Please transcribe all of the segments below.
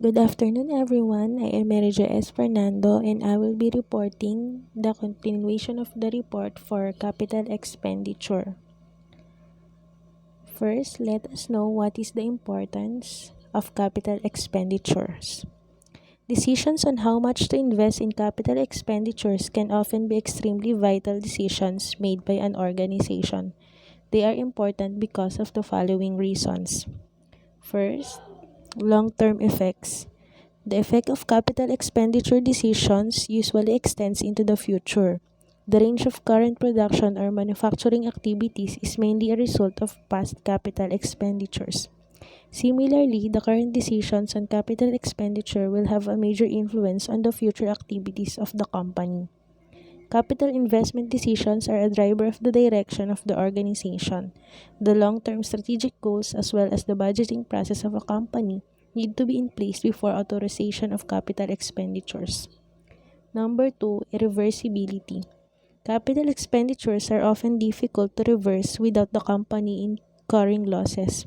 Good afternoon, everyone. I am Manager S. Fernando, and I will be reporting the continuation of the report for capital expenditure. First, let us know what is the importance of capital expenditures. Decisions on how much to invest in capital expenditures can often be extremely vital decisions made by an organization. They are important because of the following reasons. First, long-term effects. The effect of capital expenditure decisions usually extends into the future. The range of current production or manufacturing activities is mainly a result of past capital expenditures. Similarly, the current decisions on capital expenditure will have a major influence on the future activities of the company. Capital investment decisions are a driver of the direction of the organization. The long-term strategic goals as well as the budgeting process of a company need to be in place before authorization of capital expenditures. Number 2, irreversibility. Capital expenditures are often difficult to reverse without the company incurring losses.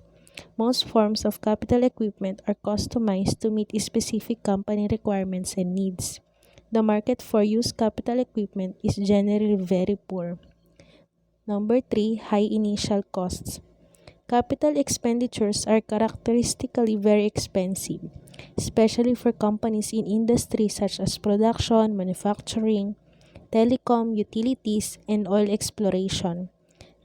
Most forms of capital equipment are customized to meet specific company requirements and needs. The market for used capital equipment is generally very poor. Number 3, high initial costs. Capital expenditures are characteristically very expensive, especially for companies in industries such as production, manufacturing, telecom, utilities, and oil exploration.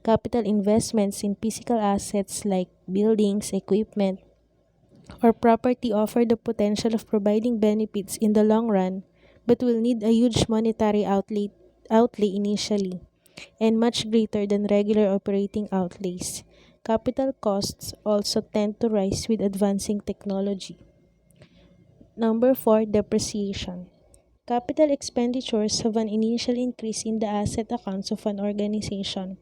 Capital investments in physical assets like buildings, equipment, or property offer the potential of providing benefits in the long run, but will need a huge monetary outlay initially, and much greater than regular operating outlays. Capital costs also tend to rise with advancing technology. Number 4, depreciation. Capital expenditures have an initial increase in the asset accounts of an organization.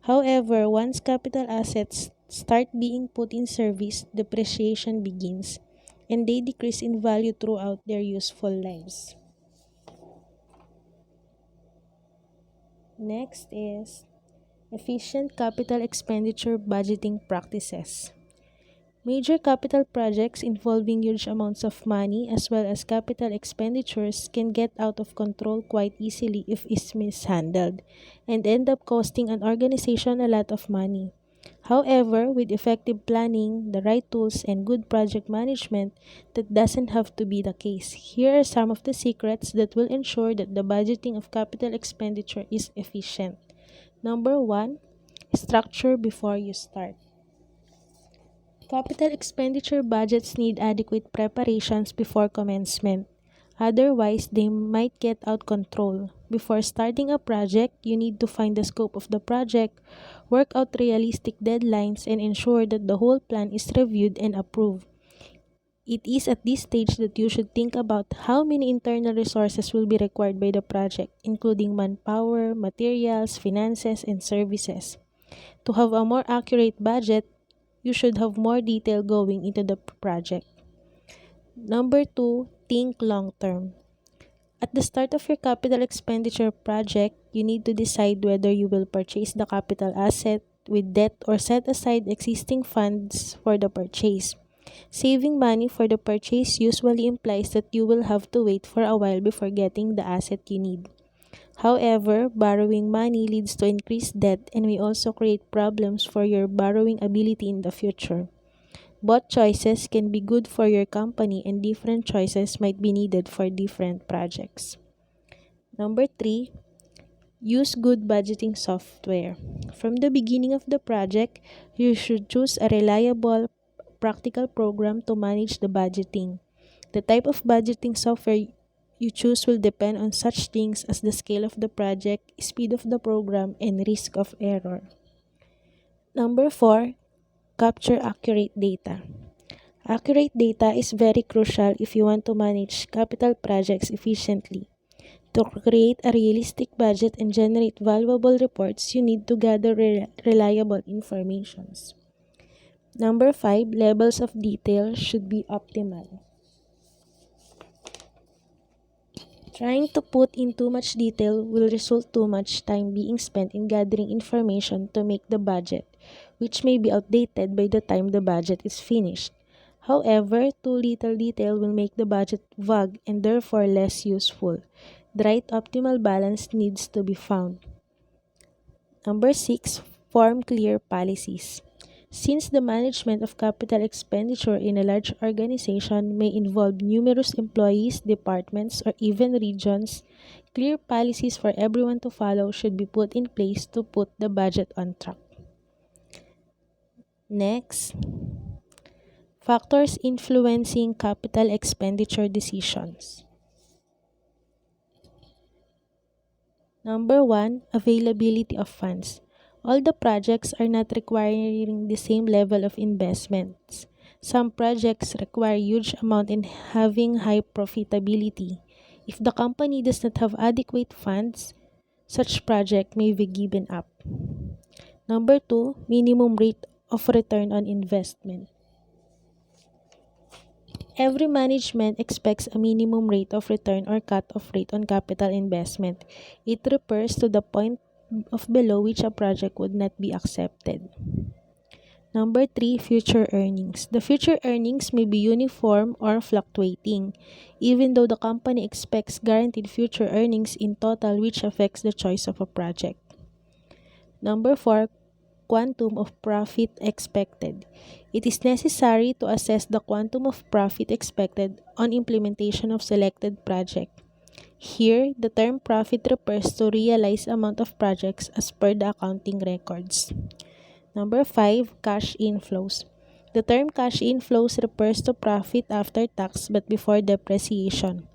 However, once capital assets start being put in service, depreciation begins, and they decrease in value throughout their useful lives. Next is efficient capital expenditure budgeting practices. Major capital projects involving huge amounts of money as well as capital expenditures can get out of control quite easily if it's mishandled and end up costing an organization a lot of money. However, with effective planning, the right tools, and good project management, that doesn't have to be the case. Here are some of the secrets that will ensure that the budgeting of capital expenditure is efficient. Number 1, structure before you start. Capital expenditure budgets need adequate preparations before commencement. Otherwise, they might get out control. Before starting a project, you need to find the scope of the project, work out realistic deadlines, and ensure that the whole plan is reviewed and approved. It is at this stage that you should think about how many internal resources will be required by the project, including manpower, materials, finances, and services. To have a more accurate budget, you should have more detail going into the project. Number 2, think long term. At the start of your capital expenditure project, you need to decide whether you will purchase the capital asset with debt or set aside existing funds for the purchase. Saving money for the purchase usually implies that you will have to wait for a while before getting the asset you need. However, borrowing money leads to increased debt and may also create problems for your borrowing ability in the future. Both choices can be good for your company and different choices might be needed for different projects. Number 3, use good budgeting software. From the beginning of the project, you should choose a reliable, practical program to manage the budgeting. The type of budgeting software you choose will depend on such things as the scale of the project, speed of the program, and risk of error. Number 4, capture accurate data. Accurate data is very crucial if you want to manage capital projects efficiently. To create a realistic budget and generate valuable reports, you need to gather reliable information. Number 5, levels of detail should be optimal. Trying to put in too much detail will result too much time being spent in gathering information to make the budget, which may be outdated by the time the budget is finished. However, too little detail will make the budget vague and therefore less useful. The right optimal balance needs to be found. Number 6, form clear policies. Since the management of capital expenditure in a large organization may involve numerous employees, departments, or even regions, clear policies for everyone to follow should be put in place to put the budget on track. Next, factors influencing capital expenditure decisions. Number 1, availability of funds. All the projects are not requiring the same level of investments. Some projects require huge amount in having high profitability. If the company does not have adequate funds, such project may be given up. Number 2, minimum rate of return on investment. Every management expects a minimum rate of return or cut-off rate on capital investment. It refers to the point of below which a project would not be accepted. Number 3, future earnings. The future earnings may be uniform or fluctuating, even though the company expects guaranteed future earnings in total, which affects the choice of a project. Number 4, quantum of profit expected. It is necessary to assess the quantum of profit expected on implementation of selected project. Here, the term profit refers to realized amount of projects as per the accounting records. Number 5, cash inflows. The term cash inflows refers to profit after tax but before depreciation.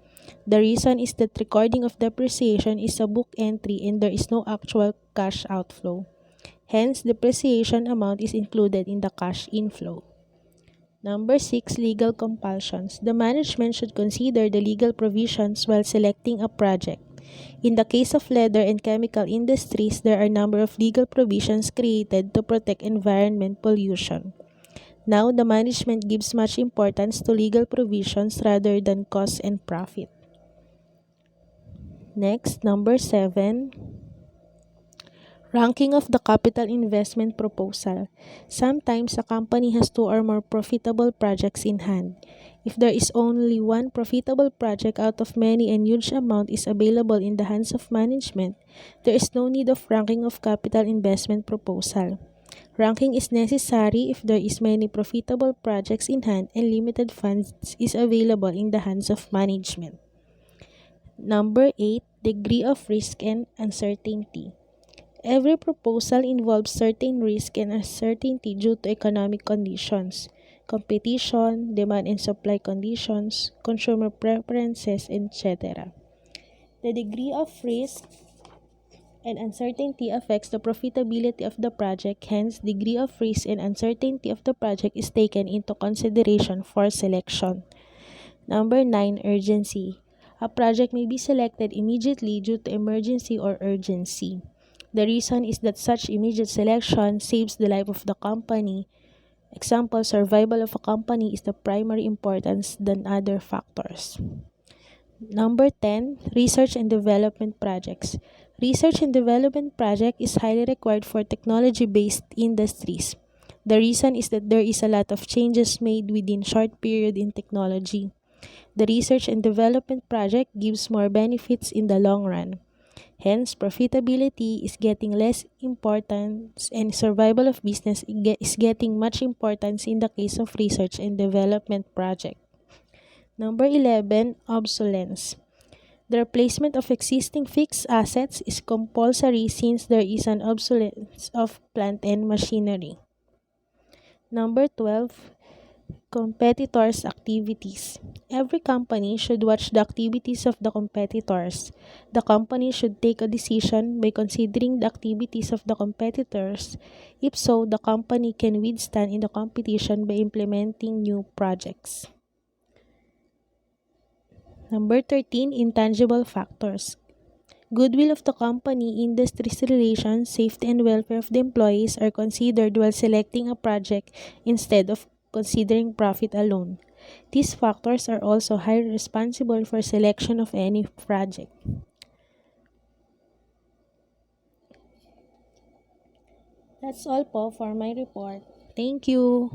The reason is that recording of depreciation is a book entry and there is no actual cash outflow. Hence, depreciation amount is included in the cash inflow. Number 6, legal compulsions. The management should consider the legal provisions while selecting a project. In the case of leather and chemical industries, there are a number of legal provisions created to protect environment pollution. Now, the management gives much importance to legal provisions rather than cost and profit. Next, number 7, ranking of the capital investment proposal. Sometimes a company has two or more profitable projects in hand. If there is only one profitable project out of many and huge amount is available in the hands of management, there is no need of ranking of capital investment proposal. Ranking is necessary if there is many profitable projects in hand and limited funds is available in the hands of management. Number 8, degree of risk and uncertainty. Every proposal involves certain risk and uncertainty due to economic conditions, competition, demand and supply conditions, consumer preferences, etc. The degree of risk and uncertainty affects the profitability of the project, hence degree of risk and uncertainty of the project is taken into consideration for selection. Number 9, urgency. A project may be selected immediately due to emergency or urgency. The reason is that such immediate selection saves the life of the company. Example, survival of a company is the primary importance than other factors. Number 10, research and development projects. Research and development project is highly required for technology-based industries. The reason is that there is a lot of changes made within short period in technology. The research and development project gives more benefits in the long run. Hence, profitability is getting less importance and survival of business is getting much importance in the case of research and development project. Number 11, obsolescence. The replacement of existing fixed assets is compulsory since there is an obsolescence of plant and machinery. Number 12, competitors' activities. Every company should watch the activities of the competitors. The company should take a decision by considering the activities of the competitors. If so, the company can withstand in the competition by implementing new projects. Number 13, intangible factors. Goodwill of the company, industry's relations, safety and welfare of the employees are considered while selecting a project instead of considering profit alone. These factors are also highly responsible for selection of any project. That's all po for my report. Thank you.